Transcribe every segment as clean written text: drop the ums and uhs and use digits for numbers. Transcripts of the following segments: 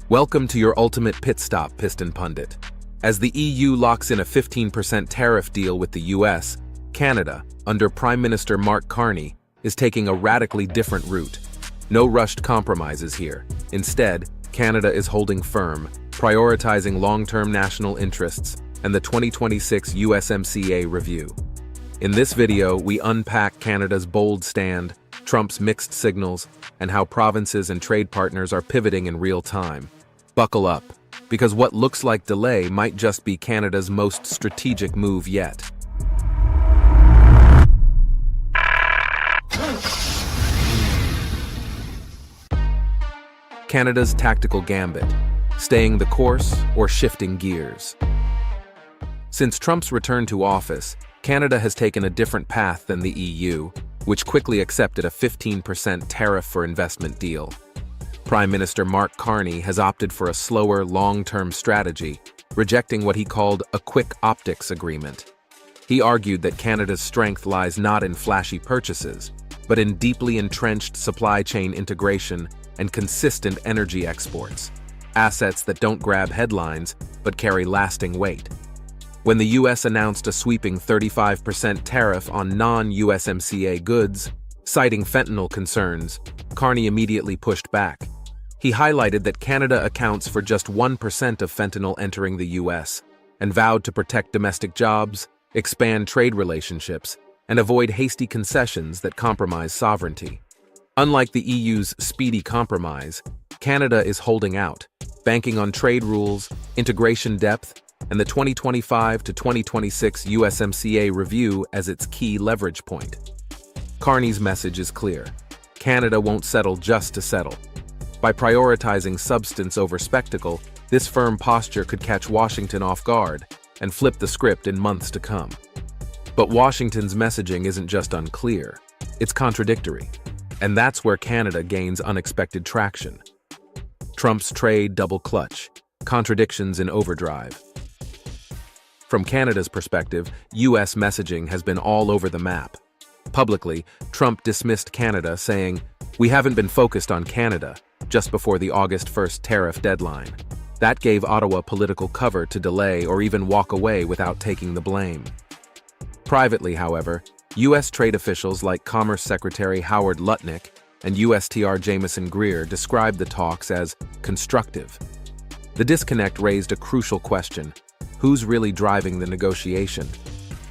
Welcome to your ultimate pit stop, Piston Pundit. As the EU locks in a 15% tariff deal with the US, Canada, under Prime Minister Mark Carney, is taking a radically different route. No rushed compromises here. Instead, Canada is holding firm, prioritizing long-term national interests and the 2026 USMCA review. In this video, we unpack Canada's bold stand, Trump's mixed signals, and how provinces and trade partners are pivoting in real time. Buckle up, because what looks like delay might just be Canada's most strategic move yet. Canada's tactical gambit, staying the course or shifting gears. Since Trump's return to office, Canada has taken a different path than the EU, which quickly accepted a 15% tariff for investment deal. Prime Minister Mark Carney has opted for a slower, long-term strategy, rejecting what he called a quick optics agreement. He argued that Canada's strength lies not in flashy purchases, but in deeply entrenched supply chain integration and consistent energy exports, assets that don't grab headlines but carry lasting weight. When the US announced a sweeping 35% tariff on non-USMCA goods, citing fentanyl concerns, Carney immediately pushed back. He highlighted that Canada accounts for just 1% of fentanyl entering the US, and vowed to protect domestic jobs, expand trade relationships, and avoid hasty concessions that compromise sovereignty. Unlike the EU's speedy compromise, Canada is holding out, banking on trade rules, integration depth, and the 2025 to 2026 USMCA review as its key leverage point. Carney's message is clear. Canada won't settle just to settle. By prioritizing substance over spectacle, this firm posture could catch Washington off guard and flip the script in months to come. But Washington's messaging isn't just unclear, it's contradictory. And that's where Canada gains unexpected traction. Trump's trade double clutch, contradictions in overdrive. From Canada's perspective, US messaging has been all over the map. Publicly, Trump dismissed Canada, saying, "We haven't been focused on Canada," just before the August 1st tariff deadline. That gave Ottawa political cover to delay or even walk away without taking the blame. Privately, however, U.S. trade officials like Commerce Secretary Howard Lutnick and USTR Jamieson Greer described the talks as constructive. The disconnect raised a crucial question: who's really driving the negotiation?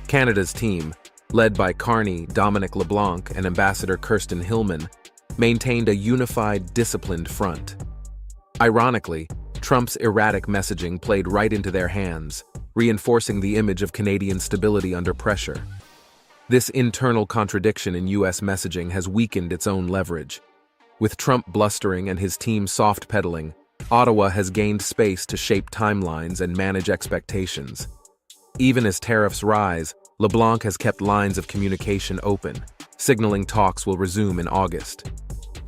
Canada's team, led by Carney, Dominic LeBlanc, and Ambassador Kirsten Hillman, maintained a unified, disciplined front. Ironically, Trump's erratic messaging played right into their hands, reinforcing the image of Canadian stability under pressure. This internal contradiction in U.S. messaging has weakened its own leverage. With Trump blustering and his team soft-pedaling, Ottawa has gained space to shape timelines and manage expectations. Even as tariffs rise, LeBlanc has kept lines of communication open, signaling talks will resume in August.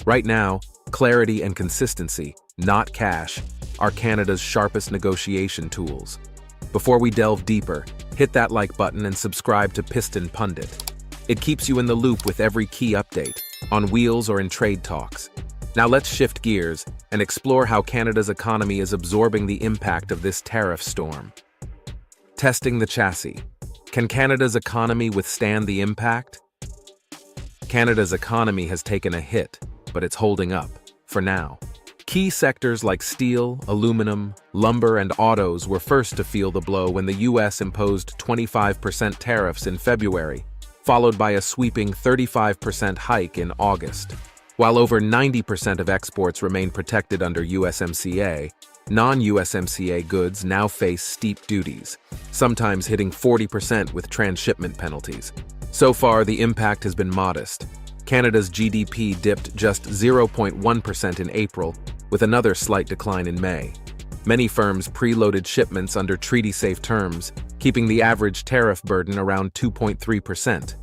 Right now, clarity and consistency, not cash, are Canada's sharpest negotiation tools. Before we delve deeper, hit that like button and subscribe to Piston Pundit. It keeps you in the loop with every key update, on wheels or in trade talks. Now let's shift gears and explore how Canada's economy is absorbing the impact of this tariff storm. Testing the chassis. Can Canada's economy withstand the impact? Canada's economy has taken a hit, but it's holding up, for now. Key sectors like steel, aluminum, lumber, and autos were first to feel the blow when the U.S. imposed 25% tariffs in February, followed by a sweeping 35% hike in August. While over 90% of exports remain protected under USMCA, non-USMCA goods now face steep duties, sometimes hitting 40% with transshipment penalties. So far, the impact has been modest. Canada's GDP dipped just 0.1% in April, with another slight decline in May. Many firms preloaded shipments under treaty-safe terms, keeping the average tariff burden around 2.3%.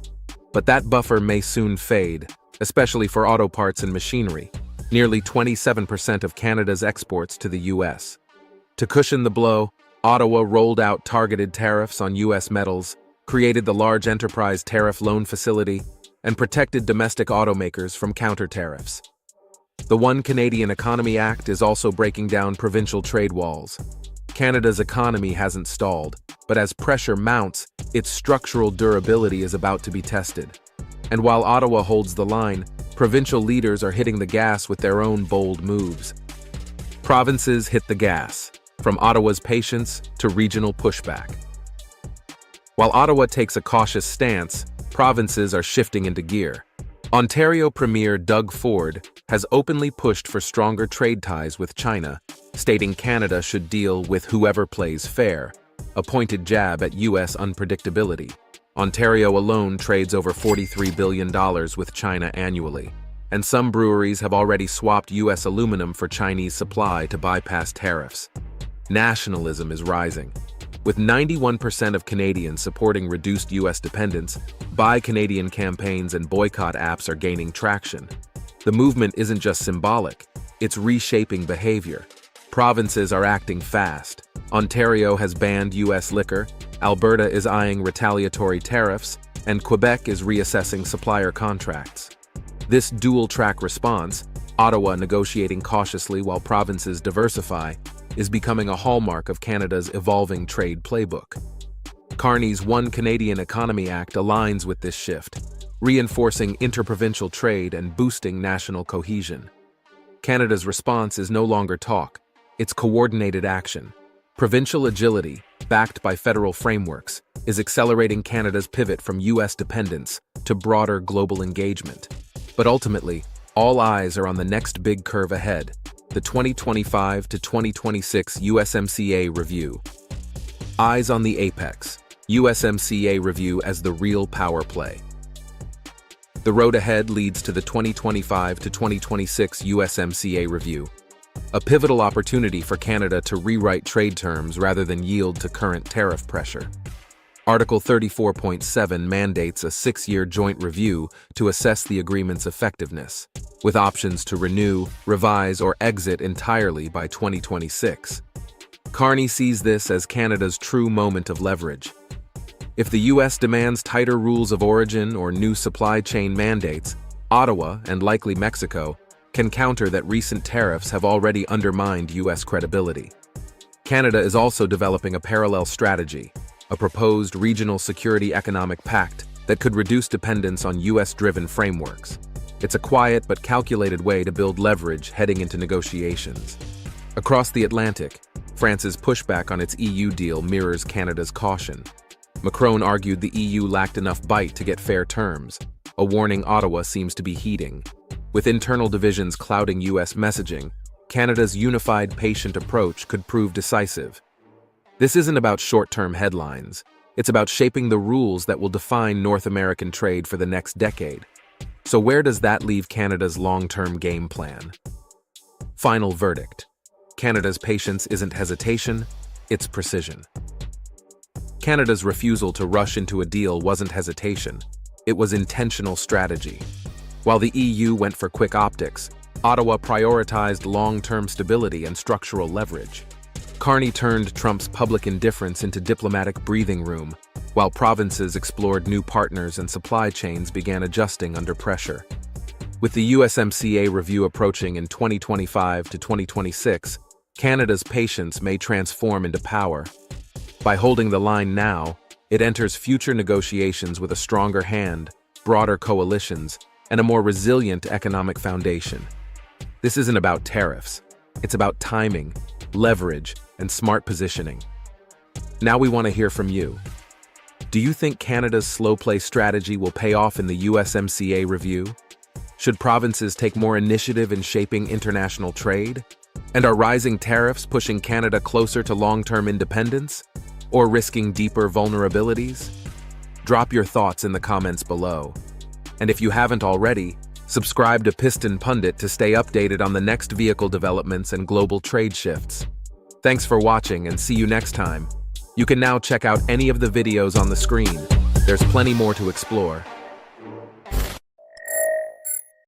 But that buffer may soon fade, especially for auto parts and machinery, nearly 27% of Canada's exports to the U.S. To cushion the blow, Ottawa rolled out targeted tariffs on U.S. metals, created the Large Enterprise Tariff Loan Facility, and protected domestic automakers from counter-tariffs. The One Canadian Economy Act is also breaking down provincial trade walls. Canada's economy hasn't stalled, but as pressure mounts, its structural durability is about to be tested. And while Ottawa holds the line, provincial leaders are hitting the gas with their own bold moves. Provinces hit the gas, from Ottawa's patience to regional pushback. While Ottawa takes a cautious stance, provinces are shifting into gear. Ontario Premier Doug Ford has openly pushed for stronger trade ties with China, stating Canada should deal with whoever plays fair, a pointed jab at U.S. unpredictability. Ontario alone trades over $43 billion with China annually, and some breweries have already swapped U.S. aluminum for Chinese supply to bypass tariffs. Nationalism is rising. With 91% of Canadians supporting reduced U.S. dependence, Buy Canadian campaigns and boycott apps are gaining traction. The movement isn't just symbolic, it's reshaping behavior. Provinces are acting fast. Ontario has banned U.S. liquor, Alberta is eyeing retaliatory tariffs, and Quebec is reassessing supplier contracts. This dual-track response, Ottawa negotiating cautiously while provinces diversify, is becoming a hallmark of Canada's evolving trade playbook. Carney's One Canadian Economy Act aligns with this shift, reinforcing interprovincial trade and boosting national cohesion. Canada's response is no longer talk, it's coordinated action. Provincial agility, backed by federal frameworks, is accelerating Canada's pivot from U.S. dependence to broader global engagement. But ultimately, all eyes are on the next big curve ahead, the 2025 to 2026 USMCA review. Eyes on the apex, USMCA review as the real power play. The road ahead leads to the 2025 to 2026 USMCA review, a pivotal opportunity for Canada to rewrite trade terms rather than yield to current tariff pressure. Article 34.7 mandates a 6-year joint review to assess the agreement's effectiveness, with options to renew, revise, or exit entirely by 2026. Carney sees this as Canada's true moment of leverage. If the U.S. demands tighter rules of origin or new supply chain mandates, Ottawa, and likely Mexico, can counter that recent tariffs have already undermined U.S. credibility. Canada is also developing a parallel strategy, a proposed regional security economic pact that could reduce dependence on U.S.-driven frameworks. It's a quiet but calculated way to build leverage heading into negotiations. Across the Atlantic, France's pushback on its EU deal mirrors Canada's caution. Macron argued the EU lacked enough bite to get fair terms, a warning Ottawa seems to be heeding. With internal divisions clouding U.S. messaging, Canada's unified, patient approach could prove decisive. This isn't about short-term headlines. It's about shaping the rules that will define North American trade for the next decade. So where does that leave Canada's long-term game plan? Final verdict. Canada's patience isn't hesitation, it's precision. Canada's refusal to rush into a deal wasn't hesitation, it was intentional strategy. While the EU went for quick optics, Ottawa prioritized long-term stability and structural leverage. Carney turned Trump's public indifference into diplomatic breathing room, while provinces explored new partners and supply chains began adjusting under pressure. With the USMCA review approaching in 2025 to 2026, Canada's patience may transform into power. By holding the line now, it enters future negotiations with a stronger hand, broader coalitions, and a more resilient economic foundation. This isn't about tariffs. It's about timing, leverage, and smart positioning. Now we want to hear from you. Do you think Canada's slow play strategy will pay off in the USMCA review? Should provinces take more initiative in shaping international trade? And are rising tariffs pushing Canada closer to long-term independence? Or risking deeper vulnerabilities? Drop your thoughts in the comments below. And if you haven't already, subscribe to Piston Pundit to stay updated on the next vehicle developments and global trade shifts. Thanks for watching and see you next time. You can now check out any of the videos on the screen. There's plenty more to explore.